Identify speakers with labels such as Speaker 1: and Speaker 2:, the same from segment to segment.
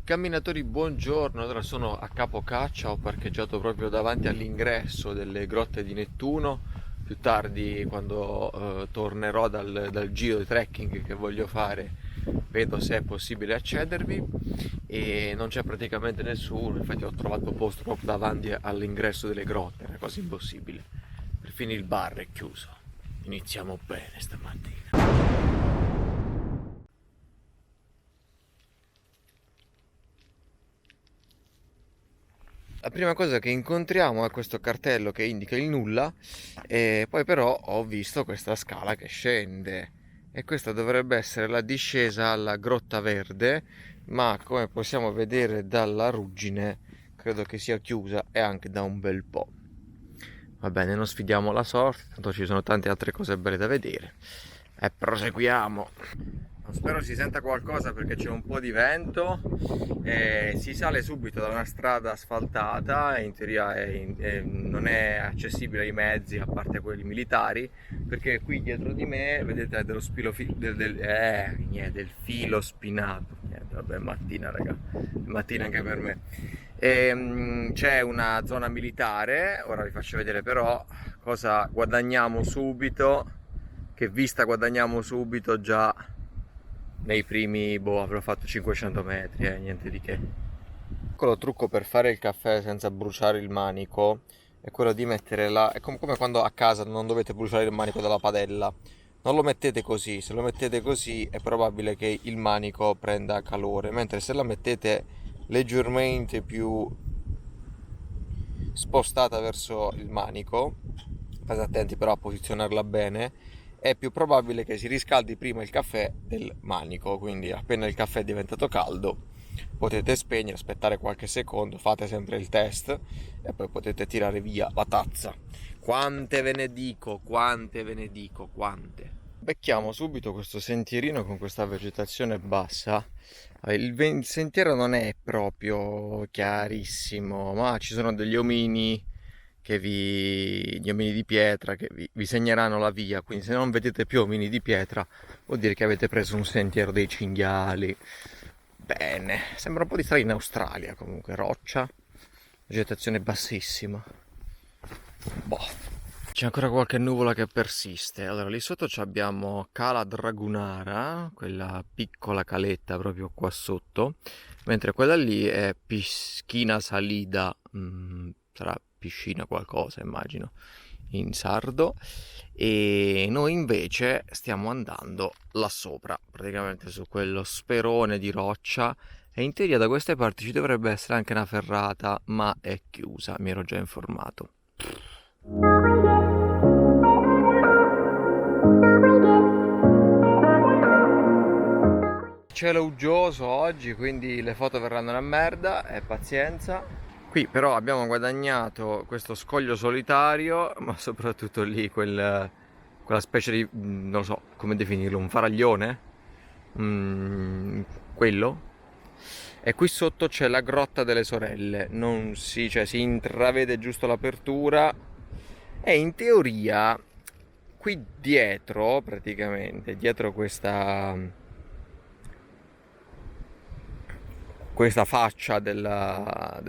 Speaker 1: Camminatori, buongiorno. Allora sono a Capocaccia, ho parcheggiato proprio davanti all'ingresso delle grotte di Nettuno. Più tardi, quando tornerò dal giro di trekking che voglio fare, vedo se è possibile accedervi. E non c'è praticamente nessuno, infatti ho trovato posto proprio davanti all'ingresso delle grotte, era quasi impossibile. Perfino il bar è chiuso. Iniziamo bene stamattina. La prima cosa che incontriamo è questo cartello che indica il nulla, e poi però ho visto questa scala che scende e questa dovrebbe essere la discesa alla Grotta Verde, ma come possiamo vedere dalla ruggine credo che sia chiusa e anche da un bel po'. Va bene, non sfidiamo la sorte, tanto ci sono tante altre cose belle da vedere e proseguiamo. Spero si senta qualcosa perché c'è un po' di vento e si sale subito da una strada asfaltata e in teoria non è accessibile ai mezzi a parte quelli militari, perché qui dietro di me vedete del filo spinato. Niente, vabbè, mattina raga, mattina anche per me. C'è una zona militare, ora vi faccio vedere però cosa guadagniamo subito, che vista guadagniamo subito già nei primi, avrò fatto 500 metri, niente di che. Il piccolo trucco per fare il caffè senza bruciare il manico è quello di mettere è come quando a casa non dovete bruciare il manico della padella. Non lo mettete così, se lo mettete così è probabile che il manico prenda calore, mentre se la mettete leggermente più spostata verso il manico, state attenti però a posizionarla bene, è più probabile che si riscaldi prima il caffè del manico, quindi appena il caffè è diventato caldo potete spegnere, aspettare qualche secondo, fate sempre il test e poi potete tirare via la tazza. Quante ve ne dico, quante ve ne dico, quante. Becchiamo subito questo sentierino con questa vegetazione bassa. Il sentiero non è proprio chiarissimo, ma ci sono degli omini gli omini di pietra che vi segneranno la via, quindi se non vedete più omini di pietra vuol dire che avete preso un sentiero dei cinghiali. Bene, sembra un po' di stare in Australia comunque, roccia, vegetazione bassissima. Boh. C'è ancora qualche nuvola che persiste. Allora, lì sotto abbiamo Cala Dragunara, quella piccola caletta proprio qua sotto, mentre quella lì è Pischina Salida, sarà piscina qualcosa, immagino, in sardo. E noi invece stiamo andando là sopra, praticamente su quello sperone di roccia. E in teoria da queste parti ci dovrebbe essere anche una ferrata, ma è chiusa, mi ero già informato. Cielo uggioso oggi, quindi le foto verranno una merda e pazienza. Qui però abbiamo guadagnato questo scoglio solitario, ma soprattutto lì quella specie di, non lo so come definirlo, un faraglione? Quello. E qui sotto c'è la grotta delle sorelle, non si, cioè, si intravede giusto l'apertura e in teoria qui dietro, praticamente, dietro questa faccia della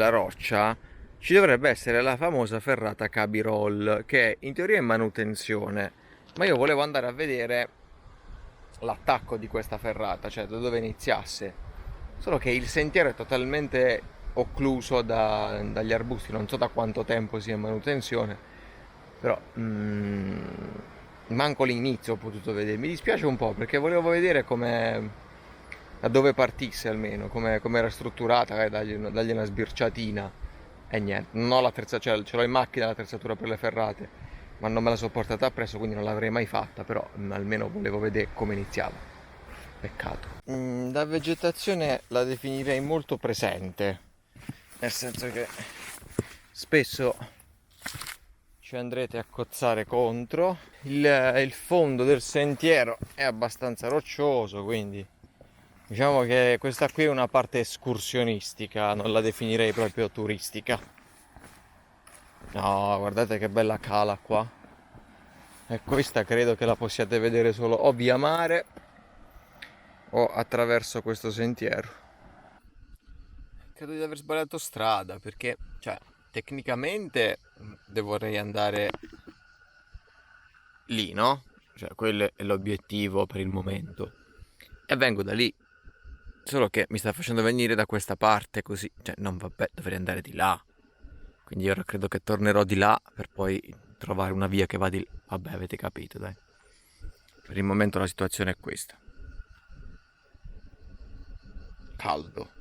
Speaker 1: roccia ci dovrebbe essere la famosa ferrata Cabirol, che in teoria è in manutenzione, ma io volevo andare a vedere l'attacco di questa ferrata, cioè da dove iniziasse. Solo che il sentiero è totalmente occluso dagli arbusti, non so da quanto tempo sia in manutenzione, però manco l'inizio ho potuto vedere. Mi dispiace un po' perché volevo vedere da dove partisse almeno, come era strutturata, dargli una sbirciatina. E niente, non ho l'attrezzatura, ce l'ho in macchina l'attrezzatura per le ferrate, ma non me la so portata appresso, quindi non l'avrei mai fatta, però almeno volevo vedere come iniziava. Peccato. La vegetazione la definirei molto presente, nel senso che spesso ci andrete a cozzare contro. Il fondo del sentiero è abbastanza roccioso, quindi diciamo che questa qui è una parte escursionistica, non la definirei proprio turistica. No, guardate che bella cala qua. E questa credo che la possiate vedere solo o via mare o attraverso questo sentiero. credo di aver sbagliato strada, perché, cioè, tecnicamente vorrei andare lì, no? Cioè, quello è l'obiettivo per il momento. E vengo da lì. Solo che mi sta facendo venire da questa parte così. Cioè, non vabbè, dovrei andare di là. Quindi ora credo che tornerò di là per poi trovare una via che va di là. Vabbè, avete capito, dai. Per il momento la situazione è questa. Caldo.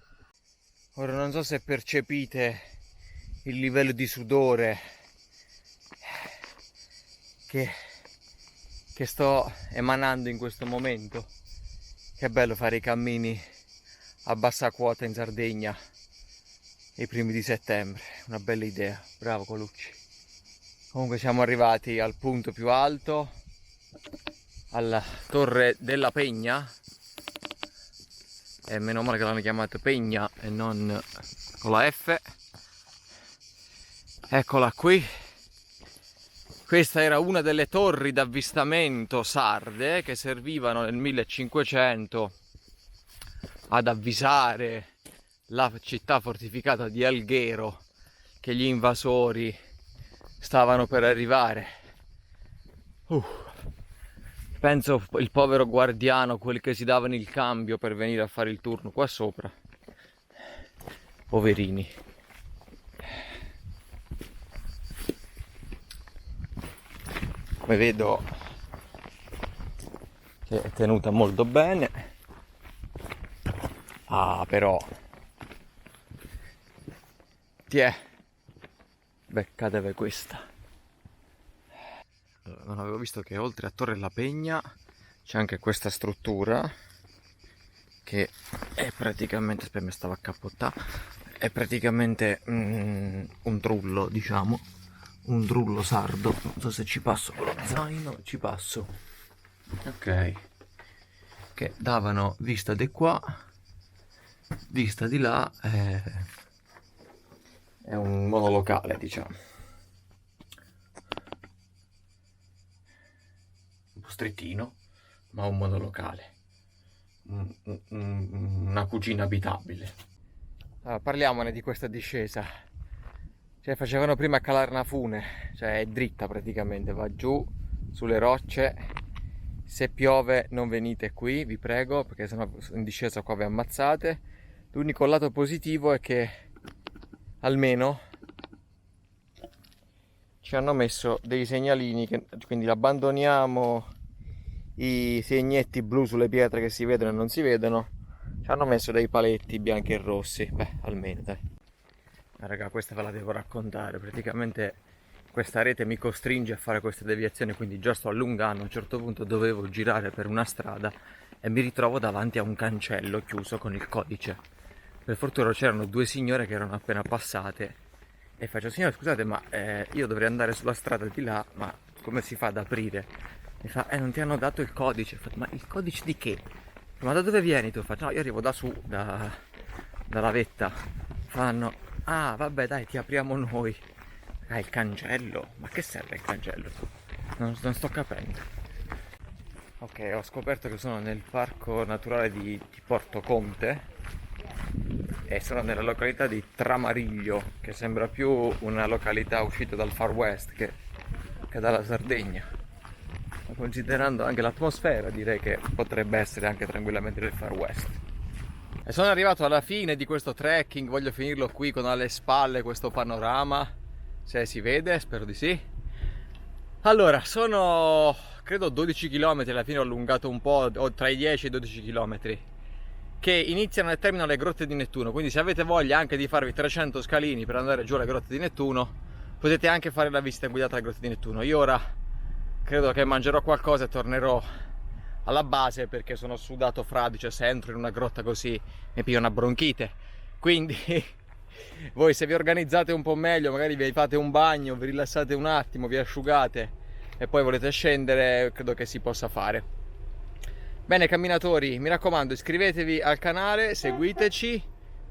Speaker 1: Ora non so se percepite il livello di sudore che sto emanando in questo momento. Che bello fare i cammini a bassa quota in Sardegna i primi di settembre, una bella idea, bravo Colucci. Comunque siamo arrivati al punto più alto, alla Torre della Pegna, e meno male che l'hanno chiamata Pegna e non con la F. Eccola qui. Questa era una delle torri d'avvistamento sarde che servivano nel 1500 ad avvisare la città fortificata di Alghero che gli invasori stavano per arrivare. Penso il povero guardiano, quelli che si davano il cambio per venire a fare il turno qua sopra. Poverini. Come vedo che è tenuta molto bene. Ah, però beccatevi questa. Non avevo visto che oltre a Torre La Pegna c'è anche questa struttura che è praticamente, aspetta, mi stava a cappottare, è praticamente un trullo, diciamo, un trullo sardo. Non so se ci passo con lo zaino, ci passo. Ok, che davano vista di qua, vista di là, è un monolocale, diciamo. Un po' strettino, ma un monolocale. Una cucina abitabile. Allora, parliamone di questa discesa. Cioè, facevano prima calare una fune, cioè è dritta praticamente, va giù sulle rocce. Se piove non venite qui, vi prego, perché sennò in discesa qua vi ammazzate. L'unico lato positivo è che almeno ci hanno messo dei segnalini, quindi abbandoniamo i segnetti blu sulle pietre che si vedono e non si vedono. Ci hanno messo dei paletti bianchi e rossi, beh, almeno dai. Raga, questa ve la devo raccontare. Praticamente questa rete mi costringe a fare queste deviazioni, quindi già sto allungando. A un certo punto dovevo girare per una strada e mi ritrovo davanti a un cancello chiuso con il codice. Per fortuna c'erano due signore che erano appena passate e faccio: signore, scusate, ma io dovrei andare sulla strada di là, ma come si fa ad aprire? Mi fa: non ti hanno dato il codice. Faccio: ma il codice di che? Ma da dove vieni tu? Faccio: no, io arrivo da su, dalla vetta. Fanno: ah, vabbè, dai, ti apriamo noi. Ah, il cancello? Ma che serve il cancello? Non sto capendo. Ok, ho scoperto che sono nel parco naturale di Porto Conte e sono nella località di Tramariglio, che sembra più una località uscita dal Far West che dalla Sardegna. Ma considerando anche l'atmosfera, direi che potrebbe essere anche tranquillamente del Far West. E sono arrivato alla fine di questo trekking, voglio finirlo qui con alle spalle questo panorama, se si vede, spero di sì. Allora, sono credo 12 km, alla fine ho allungato un po', tra i 10 e i 12 km, che iniziano e terminano le grotte di Nettuno, quindi se avete voglia anche di farvi 300 scalini per andare giù alle grotte di Nettuno, potete anche fare la visita guidata alle grotte di Nettuno. Io ora credo che mangerò qualcosa e tornerò alla base, perché sono sudato fradicio. Se entro in una grotta così mi piglio una bronchite, quindi voi se vi organizzate un po' meglio, magari vi fate un bagno, vi rilassate un attimo, vi asciugate e poi volete scendere, credo che si possa fare. Bene camminatori, mi raccomando, iscrivetevi al canale, seguiteci.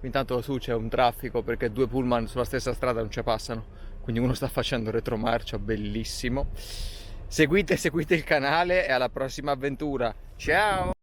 Speaker 1: Intanto su c'è un traffico perché due pullman sulla stessa strada non ci passano, quindi uno sta facendo retromarcia, bellissimo. Seguite il canale e alla prossima avventura. Ciao!